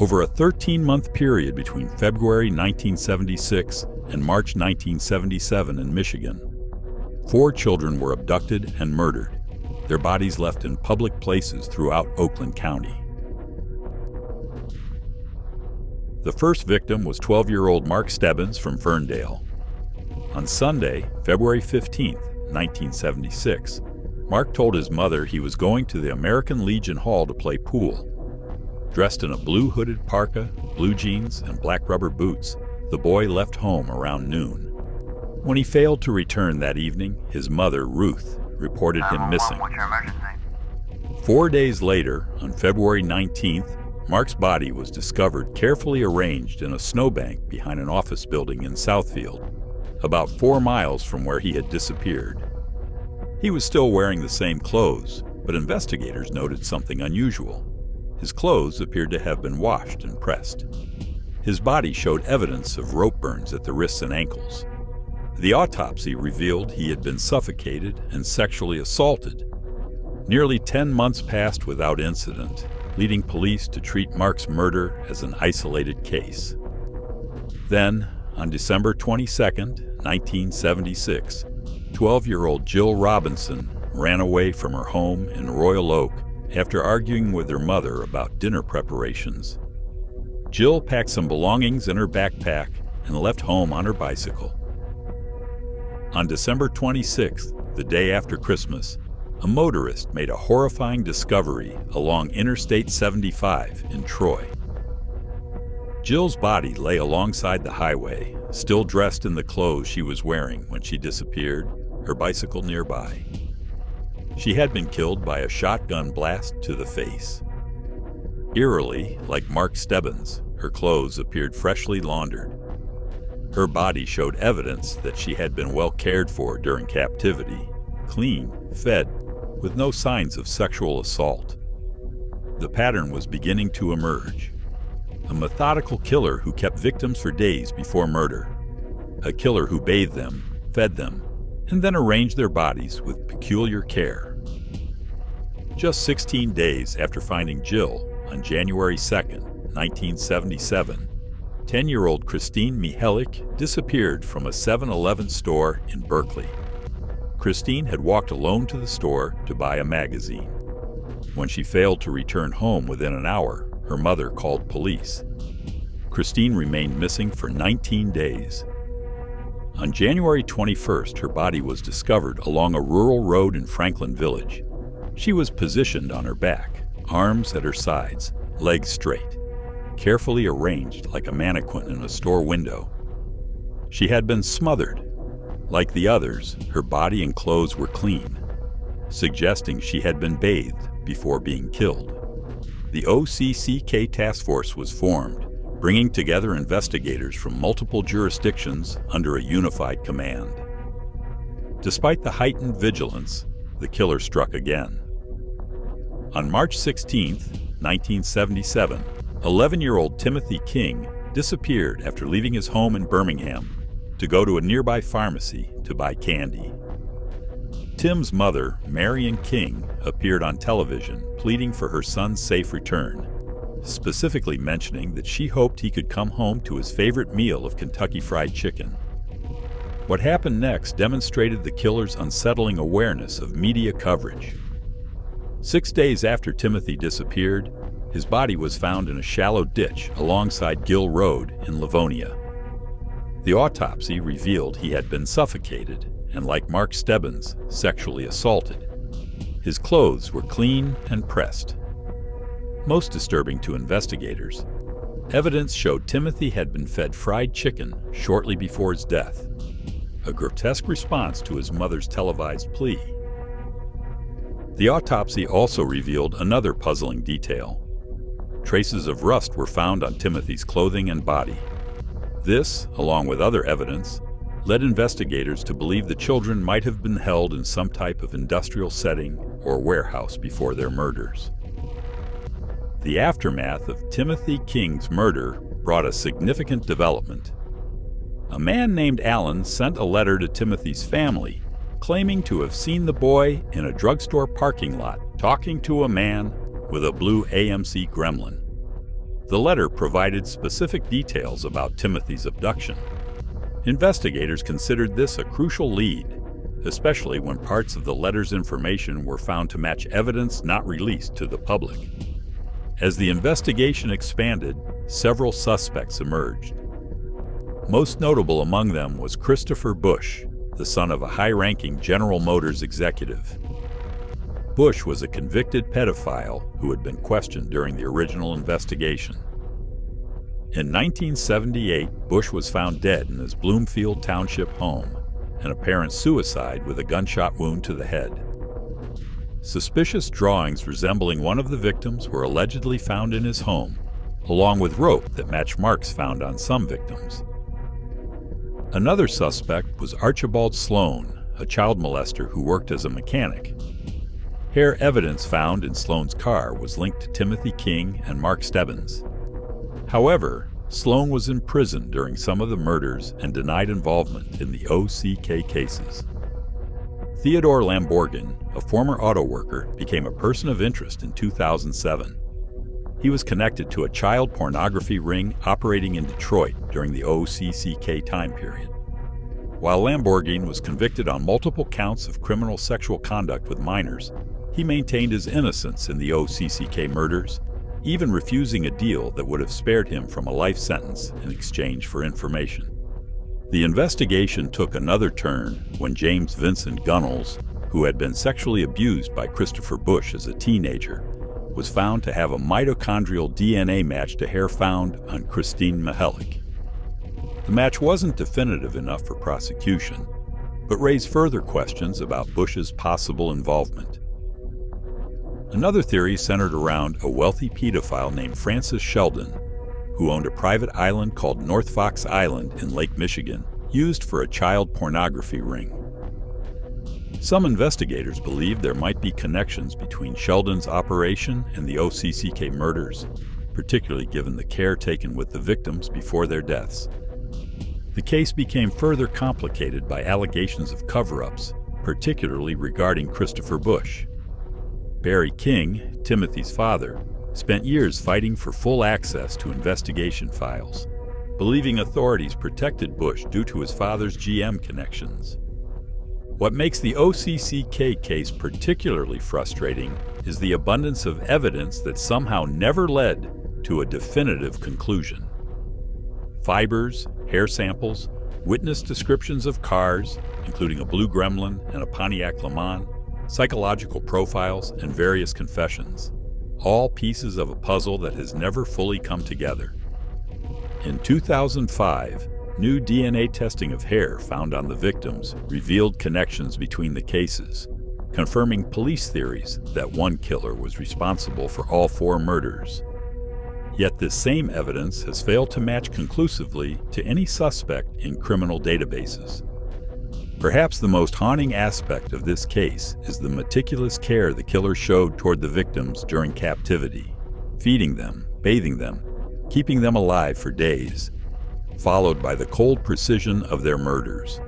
Over a 13-month period between February 1976 and March 1977 in Michigan, 4 children were abducted and murdered, their bodies left in public places throughout Oakland County. The first victim was 12-year-old Mark Stebbins from Ferndale. On Sunday, February 15, 1976, Mark told his mother he was going to the American Legion Hall to play pool. Dressed in a blue hooded parka, blue jeans, and black rubber boots, the boy left home around noon. When he failed to return that evening, his mother, Ruth, reported him missing. What's your emergency? 4 days later, on February 19th, Mark's body was discovered carefully arranged in a snowbank behind an office building in Southfield, about 4 miles from where he had disappeared. He was still wearing the same clothes, but investigators noted something unusual. His clothes appeared to have been washed and pressed. His body showed evidence of rope burns at the wrists and ankles. The autopsy revealed he had been suffocated and sexually assaulted. Nearly 10 months passed without incident, leading police to treat Mark's murder as an isolated case. Then, on December 22, 1976, 12-year-old Jill Robinson ran away from her home in Royal Oak after arguing with her mother about dinner preparations. Jill packed some belongings in her backpack and left home on her bicycle. On December 26th, the day after Christmas, a motorist made a horrifying discovery along Interstate 75 in Troy. Jill's body lay alongside the highway, still dressed in the clothes she was wearing when she disappeared, her bicycle nearby. She had been killed by a shotgun blast to the face. Eerily, like Mark Stebbins, her clothes appeared freshly laundered. Her body showed evidence that she had been well cared for during captivity, clean, fed, with no signs of sexual assault. The pattern was beginning to emerge. A methodical killer who kept victims for days before murder. A killer who bathed them, fed them, and then arranged their bodies with peculiar care. Just 16 days after finding Jill, on January 2, 1977, 10-year-old Christine Mihelic disappeared from a 7-Eleven store in Berkeley. Christine had walked alone to the store to buy a magazine. When she failed to return home within an hour, her mother called police. Christine remained missing for 19 days. On January 21st, her body was discovered along a rural road in Franklin Village. She was positioned on her back, arms at her sides, legs straight, carefully arranged like a mannequin in a store window. She had been smothered. Like the others, her body and clothes were clean, suggesting she had been bathed before being killed. The OCCK task force was formed, bringing together investigators from multiple jurisdictions under a unified command. Despite the heightened vigilance, the killer struck again. On March 16, 1977, 11-year-old Timothy King disappeared after leaving his home in Birmingham to go to a nearby pharmacy to buy candy. Tim's mother, Marion King, appeared on television pleading for her son's safe return, specifically mentioning that she hoped he could come home to his favorite meal of Kentucky Fried Chicken. What happened next demonstrated the killer's unsettling awareness of media coverage. 6 days after Timothy disappeared, his body was found in a shallow ditch alongside Gill Road in Livonia. The autopsy revealed he had been suffocated and, like Mark Stebbins, sexually assaulted. His clothes were clean and pressed. Most disturbing to investigators, evidence showed Timothy had been fed fried chicken shortly before his death, a grotesque response to his mother's televised plea. The autopsy also revealed another puzzling detail. Traces of rust were found on Timothy's clothing and body. This, along with other evidence, led investigators to believe the children might have been held in some type of industrial setting or warehouse before their murders. The aftermath of Timothy King's murder brought a significant development. A man named Allen sent a letter to Timothy's family, claiming to have seen the boy in a drugstore parking lot talking to a man with a blue AMC Gremlin. The letter provided specific details about Timothy's abduction. Investigators considered this a crucial lead, especially when parts of the letter's information were found to match evidence not released to the public. As the investigation expanded, several suspects emerged. Most notable among them was Christopher Busch, the son of a high-ranking General Motors executive. Busch was a convicted pedophile who had been questioned during the original investigation. In 1978, Busch was found dead in his Bloomfield Township home, an apparent suicide with a gunshot wound to the head. Suspicious drawings resembling one of the victims were allegedly found in his home, along with rope that matched marks found on some victims. Another suspect was Archibald Sloan, a child molester who worked as a mechanic. Hair evidence found in Sloan's car was linked to Timothy King and Mark Stebbins. However, Sloan was in prison during some of the murders and denied involvement in the OCCK cases. Theodore Lamborghini, a former auto worker, became a person of interest in 2007. He was connected to a child pornography ring operating in Detroit during the OCCK time period. While Lamborghini was convicted on multiple counts of criminal sexual conduct with minors, he maintained his innocence in the OCCK murders, even refusing a deal that would have spared him from a life sentence in exchange for information. The investigation took another turn when James Vincent Gunnels, who had been sexually abused by Christopher Busch as a teenager, was found to have a mitochondrial DNA match to hair found on Christine Mihalik. The match wasn't definitive enough for prosecution, but raised further questions about Busch's possible involvement. Another theory centered around a wealthy pedophile named Francis Sheldon, who owned a private island called North Fox Island in Lake Michigan, used for a child pornography ring. Some investigators believed there might be connections between Sheldon's operation and the OCCK murders, particularly given the care taken with the victims before their deaths. The case became further complicated by allegations of cover-ups, particularly regarding Christopher Busch. Barry King, Timothy's father, spent years fighting for full access to investigation files, believing authorities protected Busch due to his father's GM connections. What makes the OCCK case particularly frustrating is the abundance of evidence that somehow never led to a definitive conclusion. Fibers, hair samples, witness descriptions of cars, including a blue Gremlin and a Pontiac Le Mans, psychological profiles, and various confessions, all pieces of a puzzle that has never fully come together. In 2005, new DNA testing of hair found on the victims revealed connections between the cases, confirming police theories that one killer was responsible for all 4 murders. Yet this same evidence has failed to match conclusively to any suspect in criminal databases. Perhaps the most haunting aspect of this case is the meticulous care the killer showed toward the victims during captivity, feeding them, bathing them, keeping them alive for days, followed by the cold precision of their murders.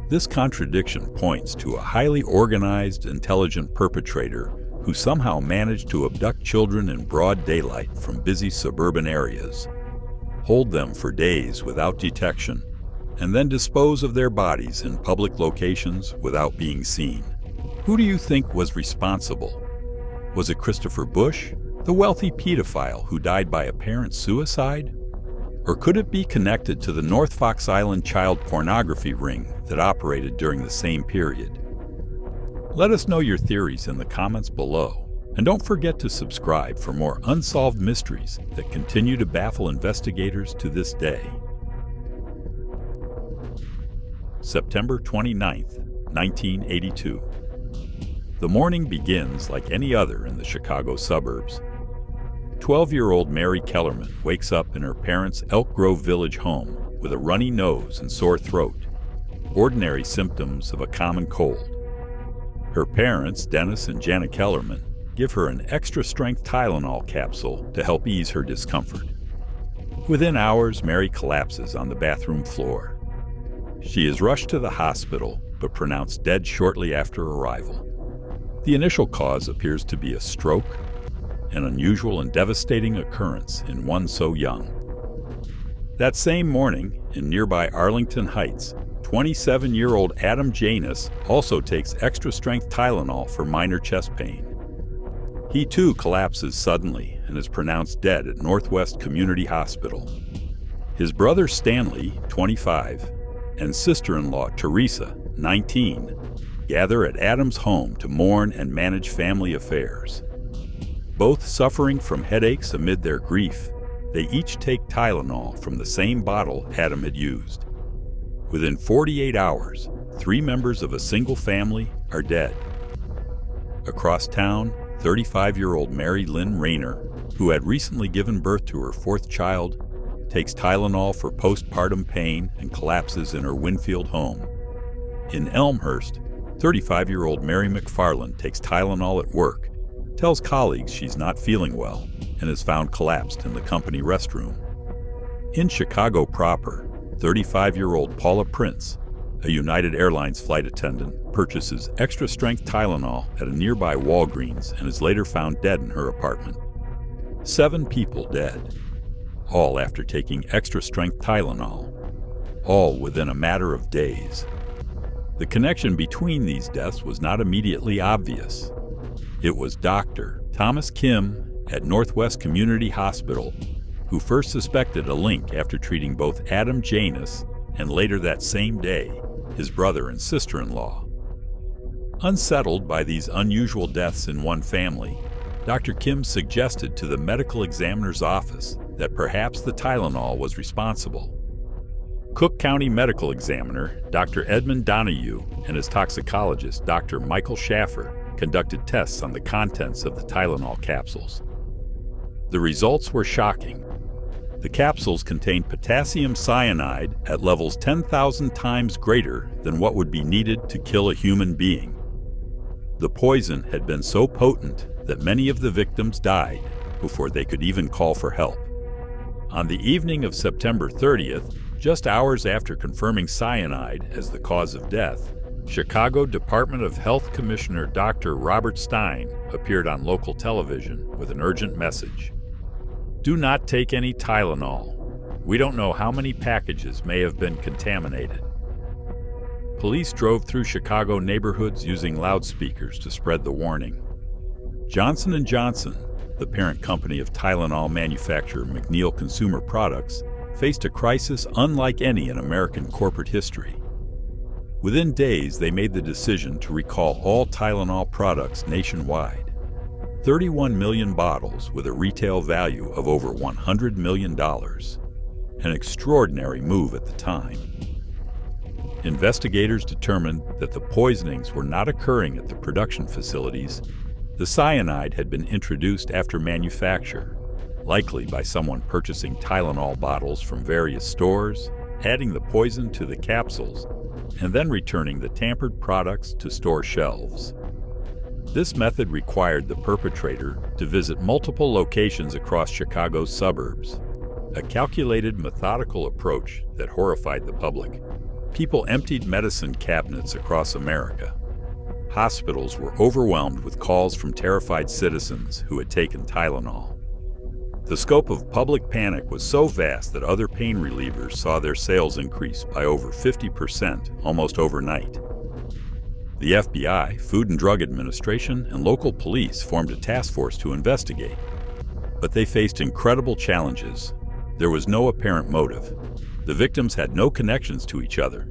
This contradiction points to a highly organized, intelligent perpetrator who somehow managed to abduct children in broad daylight from busy suburban areas, hold them for days without detection, and then dispose of their bodies in public locations without being seen. Who do you think was responsible? Was it Christopher Busch, the wealthy pedophile who died by apparent suicide? Or could it be connected to the North Fox Island child pornography ring that operated during the same period? Let us know your theories in the comments below, and don't forget to subscribe for more unsolved mysteries that continue to baffle investigators to this day. September 29, 1982. The morning begins like any other in the Chicago suburbs. 12-year-old Mary Kellerman wakes up in her parents' Elk Grove Village home with a runny nose and sore throat, ordinary symptoms of a common cold. Her parents, Dennis and Janet Kellerman, give her an extra-strength Tylenol capsule to help ease her discomfort. Within hours, Mary collapses on the bathroom floor. She is rushed to the hospital, but pronounced dead shortly after arrival. The initial cause appears to be a stroke. an unusual and devastating occurrence in one so young. That same morning, in nearby Arlington Heights, 27-year-old Adam Janus also takes extra-strength Tylenol for minor chest pain. He too collapses suddenly and is pronounced dead at Northwest Community Hospital. His brother Stanley, 25, and sister-in-law Teresa, 19, gather at Adam's home to mourn and manage family affairs. Both suffering from headaches amid their grief, they each take Tylenol from the same bottle Adam had used. Within 48 hours, 3 members of a single family are dead. Across town, 35-year-old Mary Lynn Rayner, who had recently given birth to her 4th child, takes Tylenol for postpartum pain and collapses in her Winfield home. In Elmhurst, 35-year-old Mary McFarland takes Tylenol at work, tells colleagues she's not feeling well, and is found collapsed in the company restroom. In Chicago proper, 35-year-old Paula Prince, a United Airlines flight attendant, purchases extra-strength Tylenol at a nearby Walgreens and is later found dead in her apartment. 7 people dead, all after taking extra-strength Tylenol, all within a matter of days. The connection between these deaths was not immediately obvious. It was Dr. Thomas Kim at Northwest Community Hospital who first suspected a link after treating both Adam Janus and later that same day, his brother and sister-in-law. Unsettled by these unusual deaths in one family, Dr. Kim suggested to the medical examiner's office that perhaps the Tylenol was responsible. Cook County Medical Examiner Dr. Edmund Donahue and his toxicologist Dr. Michael Schaffer conducted tests on the contents of the Tylenol capsules. The results were shocking. The capsules contained potassium cyanide at levels 10,000 times greater than what would be needed to kill a human being. The poison had been so potent that many of the victims died before they could even call for help. On the evening of September 30th, just hours after confirming cyanide as the cause of death, Chicago Department of Health Commissioner Dr. Robert Stein appeared on local television with an urgent message. Do not take any Tylenol. We don't know how many packages may have been contaminated. Police drove through Chicago neighborhoods using loudspeakers to spread the warning. Johnson & Johnson, the parent company of Tylenol manufacturer McNeil Consumer Products, faced a crisis unlike any in American corporate history. Within days, they made the decision to recall all Tylenol products nationwide. 31 million bottles with a retail value of over $100 million. An extraordinary move at the time. Investigators determined that the poisonings were not occurring at the production facilities. The cyanide had been introduced after manufacture, likely by someone purchasing Tylenol bottles from various stores, adding the poison to the capsules, and then returning the tampered products to store shelves. This method required the perpetrator to visit multiple locations across Chicago's suburbs, a calculated, methodical approach that horrified the public. People emptied medicine cabinets across America. Hospitals were overwhelmed with calls from terrified citizens who had taken Tylenol. The scope of public panic was so vast that other pain relievers saw their sales increase by over 50% almost overnight. The FBI, Food and Drug Administration, and local police formed a task force to investigate. But they faced incredible challenges. There was no apparent motive. The victims had no connections to each other.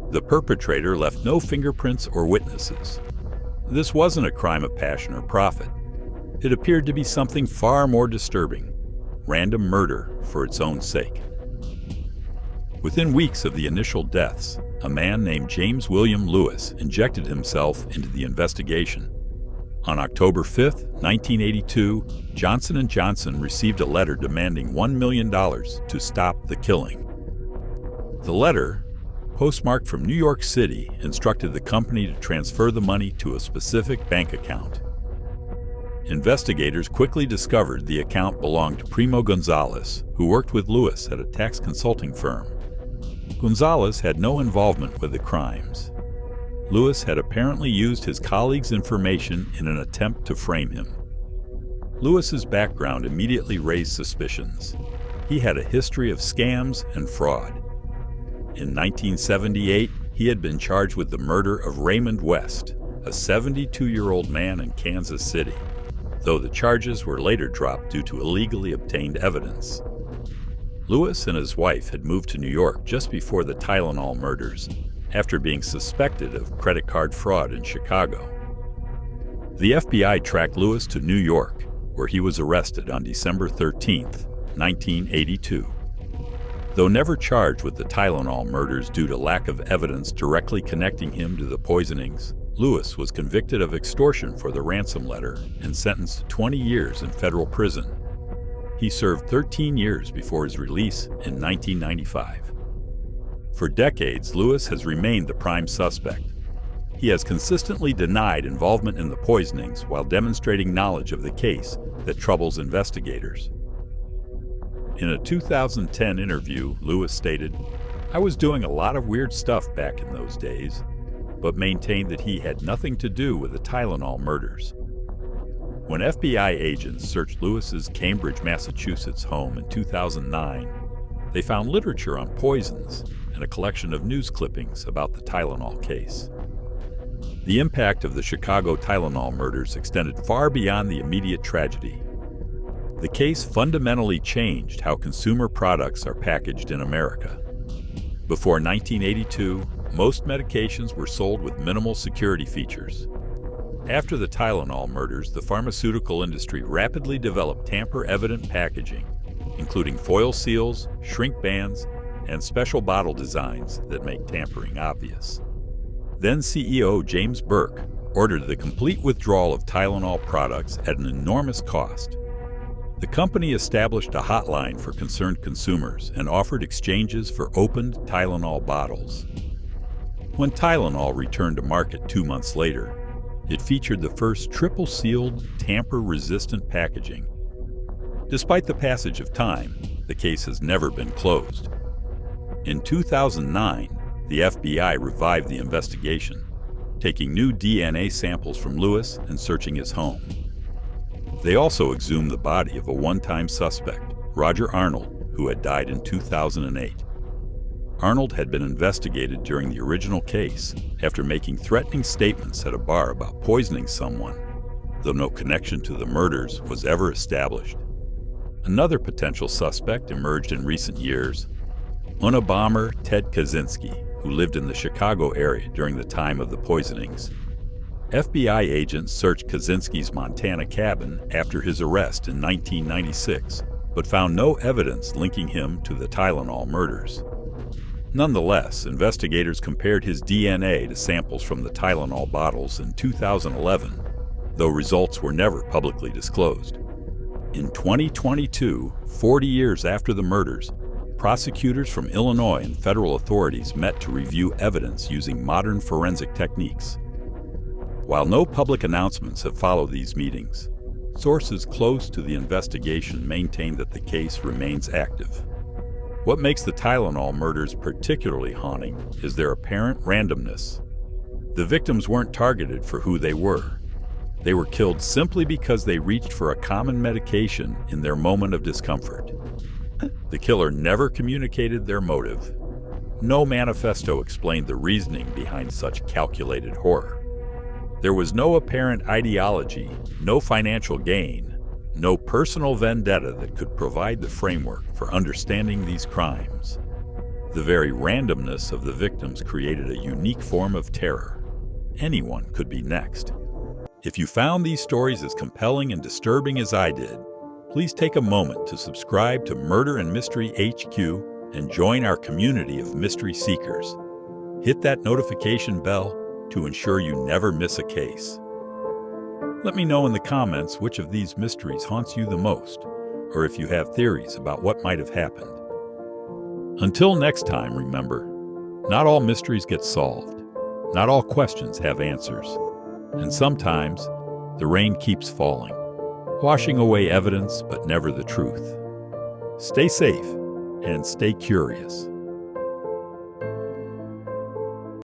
The perpetrator left no fingerprints or witnesses. This wasn't a crime of passion or profit. It appeared to be something far more disturbing: random murder for its own sake. Within weeks of the initial deaths, a man named James William Lewis injected himself into the investigation. On October 5, 1982, Johnson & Johnson received a letter demanding $1 million to stop the killing. The letter, postmarked from New York City, instructed the company to transfer the money to a specific bank account. Investigators quickly discovered the account belonged to Primo Gonzalez, who worked with Lewis at a tax consulting firm. Gonzalez had no involvement with the crimes. Lewis had apparently used his colleagues' information in an attempt to frame him. Lewis's background immediately raised suspicions. He had a history of scams and fraud. In 1978, he had been charged with the murder of Raymond West, a 72-year-old man in Kansas City, though the charges were later dropped due to illegally obtained evidence. Lewis and his wife had moved to New York just before the Tylenol murders, after being suspected of credit card fraud in Chicago. The FBI tracked Lewis to New York, where he was arrested on December 13, 1982. Though never charged with the Tylenol murders due to lack of evidence directly connecting him to the poisonings, Lewis was convicted of extortion for the ransom letter and sentenced to 20 years in federal prison. He served 13 years before his release in 1995. For decades, Lewis has remained the prime suspect. He has consistently denied involvement in the poisonings while demonstrating knowledge of the case that troubles investigators. In a 2010 interview, Lewis stated, "I was doing a lot of weird stuff back in those days," but maintained that he had nothing to do with the Tylenol murders. When FBI agents searched Lewis's Cambridge, Massachusetts home in 2009, they found literature on poisons and a collection of news clippings about the Tylenol case. The impact of the Chicago Tylenol murders extended far beyond the immediate tragedy. The case fundamentally changed how consumer products are packaged in America. Before 1982, most medications were sold with minimal security features. After the Tylenol murders, the pharmaceutical industry rapidly developed tamper-evident packaging, including foil seals, shrink bands, and special bottle designs that make tampering obvious. Then CEO James Burke ordered the complete withdrawal of Tylenol products at an enormous cost. The company established a hotline for concerned consumers and offered exchanges for opened Tylenol bottles. When Tylenol returned to market 2 months later, it featured the first triple-sealed, tamper-resistant packaging. Despite the passage of time, the case has never been closed. In 2009, the FBI revived the investigation, taking new DNA samples from Lewis and searching his home. They also exhumed the body of a one-time suspect, Roger Arnold, who had died in 2008. Arnold had been investigated during the original case after making threatening statements at a bar about poisoning someone, though no connection to the murders was ever established. Another potential suspect emerged in recent years, Unabomber Ted Kaczynski, who lived in the Chicago area during the time of the poisonings. FBI agents searched Kaczynski's Montana cabin after his arrest in 1996, but found no evidence linking him to the Tylenol murders. Nonetheless, investigators compared his DNA to samples from the Tylenol bottles in 2011, though results were never publicly disclosed. In 2022, 40 years after the murders, prosecutors from Illinois and federal authorities met to review evidence using modern forensic techniques. While no public announcements have followed these meetings, sources close to the investigation maintain that the case remains active. What makes the Tylenol murders particularly haunting is their apparent randomness. The victims weren't targeted for who they were. They were killed simply because they reached for a common medication in their moment of discomfort. The killer never communicated their motive. No manifesto explained the reasoning behind such calculated horror. There was no apparent ideology, no financial gain, no personal vendetta that could provide the framework for understanding these crimes. The very randomness of the victims created a unique form of terror. Anyone could be next. If you found these stories as compelling and disturbing as I did, please take a moment to subscribe to Murder and Mystery HQ and join our community of mystery seekers. Hit that notification bell to ensure you never miss a case. Let me know in the comments which of these mysteries haunts you the most, or if you have theories about what might have happened. Until next time, remember, not all mysteries get solved, not all questions have answers, and sometimes the rain keeps falling, washing away evidence but never the truth. Stay safe and stay curious.